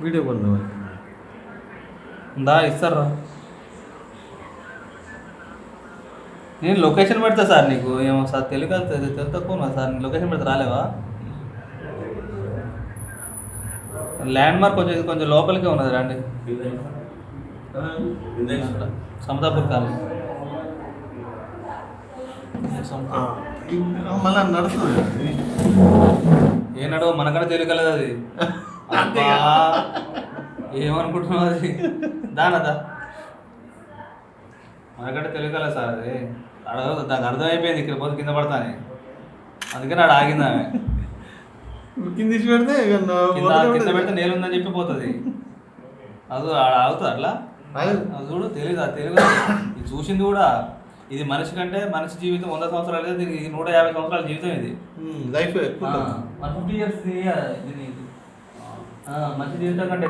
video కొందాం దా ఇస్తారా నేను లొకేషన్ పెడతా సార్ నీకు ఏమో సార్ తెలుగు తక్కువ సార్ లొకేషన్ పెడతా రాలేవా ల్యాండ్ మార్క్ వచ్చేది కొంచెం లోపలికే ఉన్నది రండి సమతాపూర్ కాలనీ మళ్ళీ నడుస్తుంది ఏ నడవ మనకన్నా తెలియగలదు అది ఏమనుకుంటున్నావు అది దానదా మనకంటే తెలియగలదు సార్ అది అడగ దానికి అర్థమైపోయింది ఇక్కడ పోతే కింద పడతానే అందుకని ఆడ ఆగింది ఆమె కింద తీసి పెడితే కింద పెడితే నేలు ఉందని చెప్పి పోతుంది అది ఆడ ఆగుతుంది అట్లా అది చూడు తెలియదు తెలుగు ఇది చూసింది కూడా ఇది మనిషి కంటే మనిషి జీవితం 100 సంవత్సరాలు అయితే దీనికి 150 సంవత్సరాల జీవితం ఇది లైఫ్ 50 ఇయర్స్ మంచి జీవితం కంటే